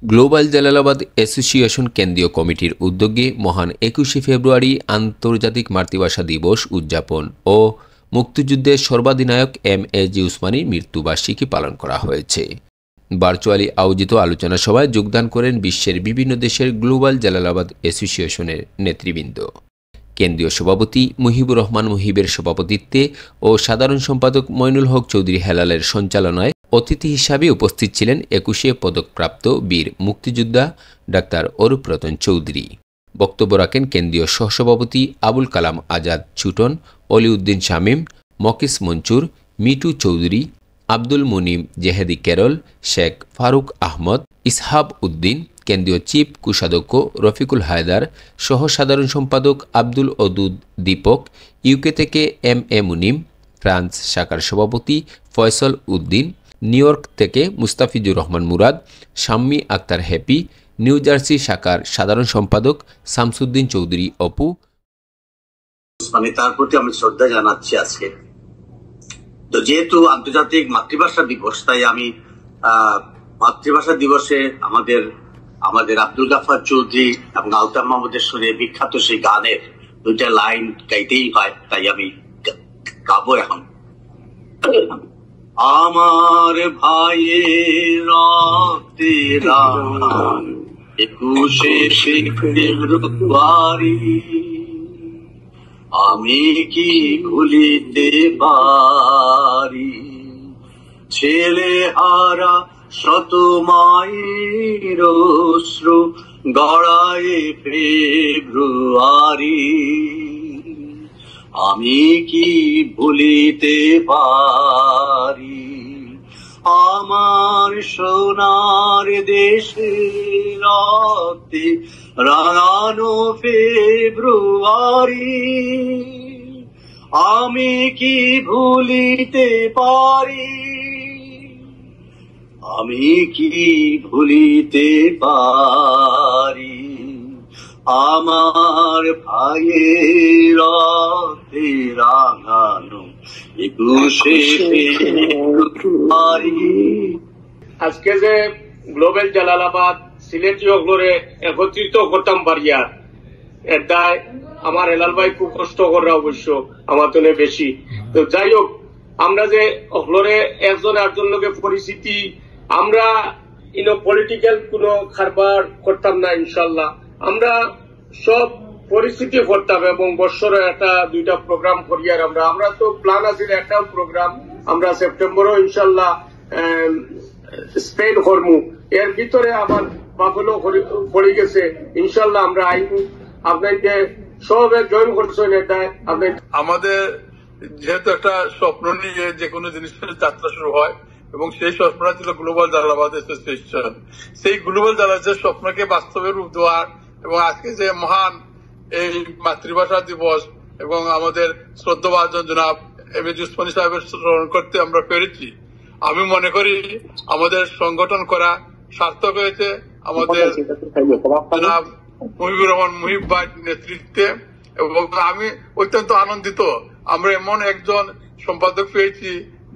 Global Jalalabad association কেন্দ্রীয় কমিটির উদ্যোগে মহান ২১শে ফেব্রুয়ারি আন্তর্জাতিক মাতৃভাষা দিবস উদযাপন ও মুক্তিযুদ্ধের সর্বাধিনায়ক এম.এ.জি. উসমানীর মৃত্যুবার্ষিকী পালন করা হয়েছে। ভার্চুয়ালি আয়োজিত আলোচনা সভায় যোগদান করেন বিশ্বের বিভিন্ন দেশের গ্লোবাল জালালাবাদ অ্যাসোসিয়েশনের নেতৃবৃন্দ। কেন্দ্রীয় সভাপতি মুহিবুর রহমান মুহিবের সভাপতিত্বে ও সাধারণ সম্পাদক মইনুল হক চৌধুরী হেলালের সঞ্চালনায় অতিথি হিসাবে উপস্থিত ছিলেন ২১শে পদকপ্রাপ্ত বীর মুক্তিযোদ্ধা ডাক্তার অরূপ রতন চৌধুরী। বক্তব্য রাখেন কেন্দ্রীয় সহসভাপতি আবুল কালাম আজাদ ছুটন, অলিউদ্দিন শামীম, মকিস মঞ্চুর, মিটু চৌধুরী, আব্দুল মুনিম জেহেদি কেরল, শেখ ফারুক আহমদ, ইসহাব উদ্দিন, কেন্দ্রীয় চিফ কোষাধ্যক্ষ রফিকুল হায়দার, সহ সাধারণ সম্পাদক আব্দুল অদুদ দীপক, ইউকে থেকে এম.এ. মুনিম, ফ্রান্স শাখার সভাপতি ফয়সল উদ্দিন, নিউ ইয়র্ক থেকে মুস্তাফিজুর রহমান মুরাদ, শাম্মী আক্তার হ্যাপি, নিউ জার্সি শাখার সাধারণ সম্পাদক শামসুদ্দিন চৌধুরী অপু। তার প্রতি আমি শ্রদ্ধা জানাচ্ছি। আজকে তো যেহেতু আন্তর্জাতিক মাতৃভাষা দিবস, তাই আমি মাতৃভাষা দিবসে আমাদের আব্দুল গাফফার চৌধুরী এবং আলতাফ মাহমুদের সুরে বিখ্যাত সেই গানের দুইটা লাইন গাইতেই হয়, তাই আমি গাবো এখন। আমার ভাইয়ের রক্তে রাঙান ২১শে ফেব্রুয়ারি, আমি কি ভুলিতে পারি? ছেলে হারা শত মায়ের অশ্রু গড়ায় ফেব্রুয়ারি, আমি কি ভুলিতে পারি? আমার সোনার দেশে রক্তে রাঙানো ফেব্রুয়ারি, আমি কি ভুলিতে পারি? আমি কি ভুলিতে পারি? আমার ভাইয়ের রক্তে রাঙানো ২১শে ফেব্রুয়ারি। আজকে যে গ্লোবাল জালালাবাদ সিলেটি অগ্লরে একত্রিত করতাম পারিয়ার এর দায় আমার হেলাল ভাই খুব কষ্ট করে, অবশ্য আমার তো বেশি। তো যাই হোক, আমরা যে অগ্লরে একজন আরেকজন লোকের পরিস্থিতি, আমরা পলিটিক্যাল কোনো কারবার করতাম না। ইনশাল্লাহ আমরা সব পরিস্থিতি করতাম এবং বছরে একটা দুইটা প্রোগ্রাম করিয়ার আমরা তো প্ল্যান আছে একটা প্রোগ্রাম আমরা সেপ্টেম্বরও ইনশাল্লাহ স্পেন করবো। এর ভিতরে আবার বাফেলো পড়ে গেছে, ইনশাল্লাহ আমরা আইব। আপনাকে সব জয়েন করছেন, এটা আমাদের যেহেতু একটা স্বপ্ন নিয়ে যে কোনো জিনিসের যাত্রা শুরু হয় এবং সেই স্বপ্নটা ছিল গ্লোবাল জালালাবাদ অ্যাসোসিয়েশন। সেই গ্লোবাল জালালাবাদের স্বপ্নকে বাস্তবে রূপ দেওয়ার এবং আজকে যে মহান এই মাতৃভাষা দিবস এবং আমাদের শ্রদ্ধাভাজন জনাব এম.এ.জি. উসমানী সাহেবের স্মরণ করতে আমরা পেরেছি। আমি মনে করি আমাদের সংগঠন করা সার্থক হয়েছে আমাদের জনাব মুহিবুর রহমান মুহিব ভাই নেতৃত্বে, এবং আমি অত্যন্ত আনন্দিত আমরা এমন একজন সম্পাদক পেয়েছি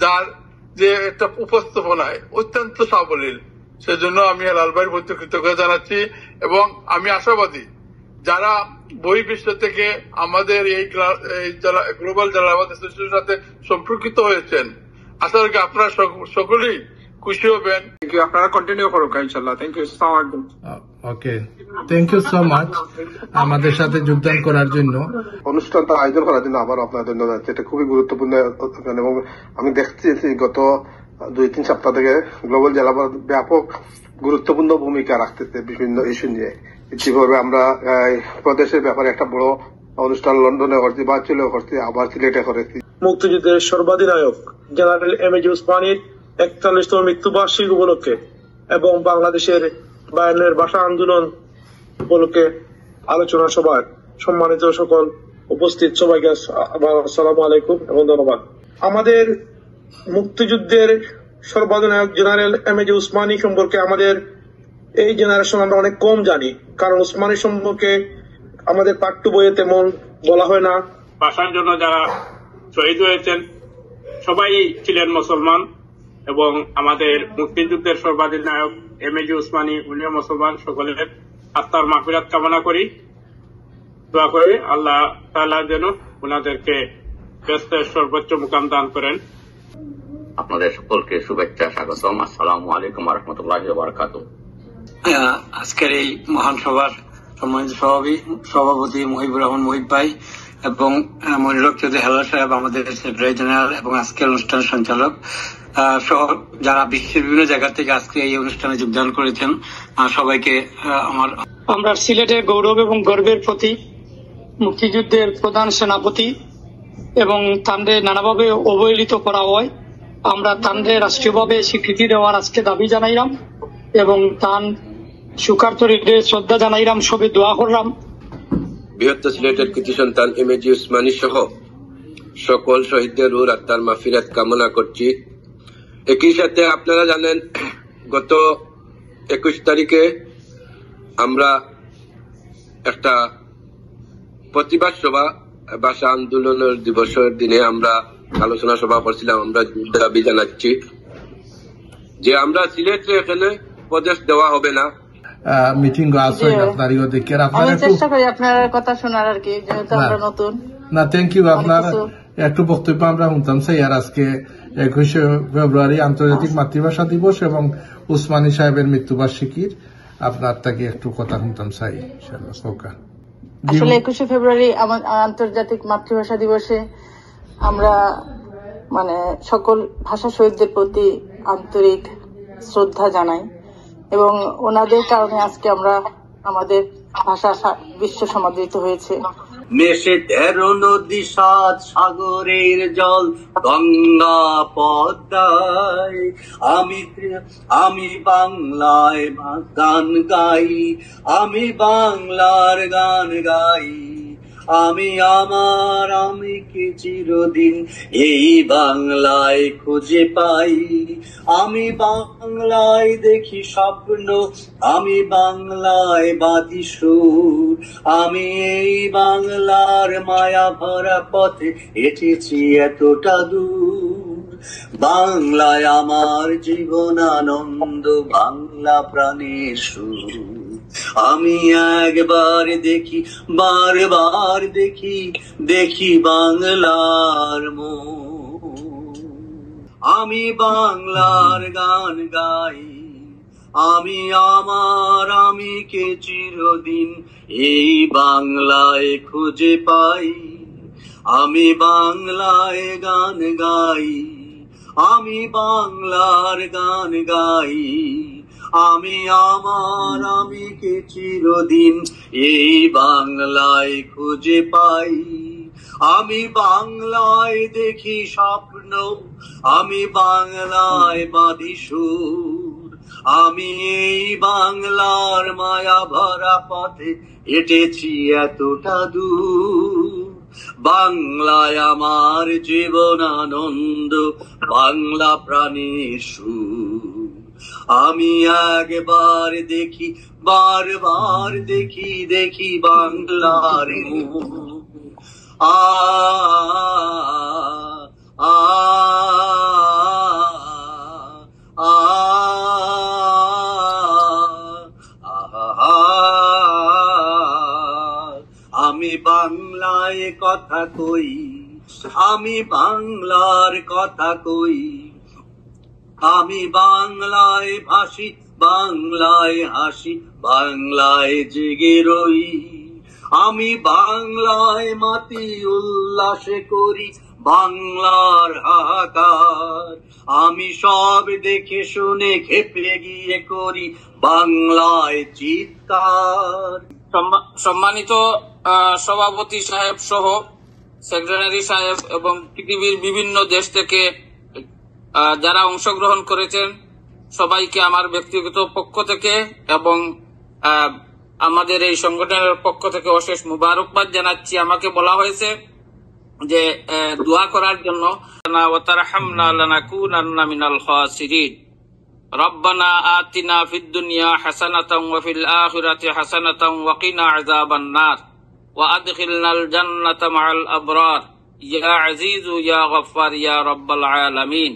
যার যে একটা উপস্থাপনায় অত্যন্ত সাবলীল। সেজন্য আমি হেলাল ভাইয়ের প্রতি কৃতজ্ঞতা জানাচ্ছি এবং আমি আশাবাদী যারা বহির্বিশ্ব থেকে আমাদের এই গ্লোবাল জালালাবাদ অ্যাসোসিয়েশনের সাথে সম্পর্কিত হয়েছেন, আশা করি আপনারা সকলেই খুশি হবেন। আপনারা কন্টিনিউ করুন ইনশাআল্লাহ। Thank you so much. Okay, thank you so much আমাদের সাথে যোগদান করার জন্য, অনুষ্ঠানটা আয়োজন করার জন্য আবার আপনাদের ধন্যবাদ। এটা খুবই গুরুত্বপূর্ণ এবং আমি দেখছি গত ২-৩ সপ্তাহ থেকে গ্লোবাল জালালাবাদ ব্যাপক গুরুত্বপূর্ণ ভূমিকা রাখতেছে বিভিন্ন ইস্যু নিয়ে। ইতিপূর্বে আমরা প্রদেশের ব্যাপারে একটা বড় অনুষ্ঠান লন্ডনে করছি, ভার্চুয়ালিও করছি, আবার সিলেটে করেছি। মুক্তিযুদ্ধের সর্বাধিনায়ক জেনারেল এম.এ.জি. উসমানীর ৪১তম মৃত্যুবার্ষিকী উপলক্ষে এবং বাংলাদেশের ৫২ ভাষা আন্দোলন উপলক্ষে আলোচনা সভায় সম্মানিত সকল উপস্থিত সবাইকে আসসালামু আলাইকুম এবং ধন্যবাদ। আমাদের মুক্তিযুদ্ধের সর্বাধিনায়ক জেনারেল এম.এ.জি. উসমানী সম্পর্কে আমাদের এই জেনারেশন আমরা অনেক কম জানি, কারণ উসমানী সম্পর্কে আমাদের পাঠ্য বইয়ে তেমন বলা হয় না। ভাষার জন্য যারা শহীদ হয়েছেন সবাই ছিলেন মুসলমান এবং আমাদের মুক্তিযুদ্ধের সর্বাধিনায়ক MAG উসমানী, উনিও মুসলমান, সকলের আত্মার মাগফিরাত কামনা করি। দোয়া করে আল্লাহ তাআলা যেন ওনাদেরকে বেহেশতের সর্বোচ্চ মুকাম দান করেন। আপনাদের সকলকে শুভেচ্ছা, স্বাগতম। আসসালামু আলাইকুম ওয়া রাহমাতুল্লাহি ওয়া বারাকাতুহু। আজকের এই মহান সভার সম্মানিত সভাপতি মুহিবুর রহমান মুহিব ভাই এবং মনিরক চৌধুরী হেলাল সাহেব, আমাদের সেক্রেটারি জেনারেল এবং আজকের অনুষ্ঠানের সঞ্চালক সহ যারা বিশ্বের বিভিন্ন জায়গা থেকে আজকে এই অনুষ্ঠানে যোগদান করেছেন, সবাইকে আমরা সিলেটের গৌরব এবং গর্বের প্রতি মুক্তিযুদ্ধের প্রধান সেনাপতি এবং তাঁরে নানাভাবে অবহেলিত করা হয়, আমরা তাঁরে রাষ্ট্রীয়ভাবে স্বীকৃতি দেওয়ার আজকে দাবি জানাইলাম এবং তান সুকার্তরীরে শ্রদ্ধা জানাইলাম, সবে দোয়া করলাম। বৃহত্তর সিলেটের কৃতি সন্তান MAG উসমানী সহ সকল শহীদদের রুহ আত্মার মাগফিরাত কামনা করছি। একই সাথে আপনারা জানেন, গত 21 তারিখে আমরা একটা প্রতিবাদ সভা, ভাষা আন্দোলনের দিবসের দিনে আমরা আলোচনা সভা করছিলাম। আমরা দাবি জানাচ্ছি যে আমরা সিলেটে এখানে প্রদেশ দেওয়া হবে না। মিটিং আছে আপনার ইয়ে দেখে আপনারা চেষ্টা করি আপনার কথা শোনার আর কি, যেহেতু আমরা নতুন। না, থ্যাংক ইউ। আপনার একটু বক্তব্য আমরা শুনতাম চাই। আর আজকে 21শে ফেব্রুয়ারি আন্তর্জাতিক মাতৃভাষা দিবস এবং উসমানী সাহেবের মৃত্যুবার্ষিকীর আপনার থেকে একটু কথা শুনতাম চাই। আসলে 21শে ফেব্রুয়ারি আন্তর্জাতিক মাতৃভাষা দিবসে আমরা সকল ভাষা শহীদদের প্রতি আন্তরিক শ্রদ্ধা জানাই এবং ওনাদের কারণে আজকে আমরা আমাদের ভাষা বিশ্ব সমাদৃত হয়েছে। মেশে 13 নদী 7 সাগরের জল গঙ্গা পদ্মায় আমি বাংলায় গান গাই, আমি বাংলার গান গাই, আমি কি চিরদিন এই বাংলায় খুঁজে পাই, আমি বাংলায় দেখি স্বপ্ন, আমি বাংলায় বাঁধি সুর, আমি এই বাংলার মায়া ভরা পথে হেঁটেছি এতটা দূর। বাংলায় আমার জীবন আনন্দ, বাংলা প্রাণের সুর। আমি একবার দেখি, বারবার দেখি, দেখি বাংলার মন। আমি বাংলার গান গাই, আমি কে চিরদিন এই বাংলায় খুঁজে পাই, আমি বাংলায় গান গাই, আমি বাংলার গান গাই, আমি কে চিরদিন এই বাংলায় খুঁজে পাই। আমি বাংলায় দেখি স্বপ্ন, আমি বাংলায় বাঁধি সুর, আমি এই বাংলার মায়া ভরা পথে হেঁটেছি এতটা দূর। বাংলায় আমার জীবন আনন্দ, বাংলা প্রাণের সুর। আমি একবার দেখি, বারবার দেখি, দেখি বাংলার মুখ। আমি বাংলায় কথা কই, আমি বাংলার কথা কই, আমি বাংলায় ভাসি, বাংলায় হাসি, বাংলায় জেগে রই, আমি বাংলায় মাতি উল্লাসে করি বাংলার হাহাকার, আমি সব দেখে শুনে খেপে গিয়ে করি বাংলায় চিৎকার। সম্মানিত সভাপতি সাহেব সহ সেক্রেটারি সাহেব এবং পৃথিবীর বিভিন্ন দেশ থেকে যারা অংশগ্রহণ করেছেন সবাইকে আমার ব্যক্তিগত পক্ষ থেকে এবং আমাদের এই সংগঠনের পক্ষ থেকে অশেষ মুবারকবাদ জানাচ্ছি। আমাকে বলা হয়েছে যে দোয়া করার জন্য। রব্বানা আতিনা ফিদ দুনিয়া হাসানাতাও ওয়া ফিল আখিরাতি হাসানাতাও ওয়া কিনা আযাবান নার ওয়া আদখিলনাল জান্নাতা মা'আল আবরার ইয়া আজিজু ইয়া গফফার ইয়া রাব্বাল আলামিন।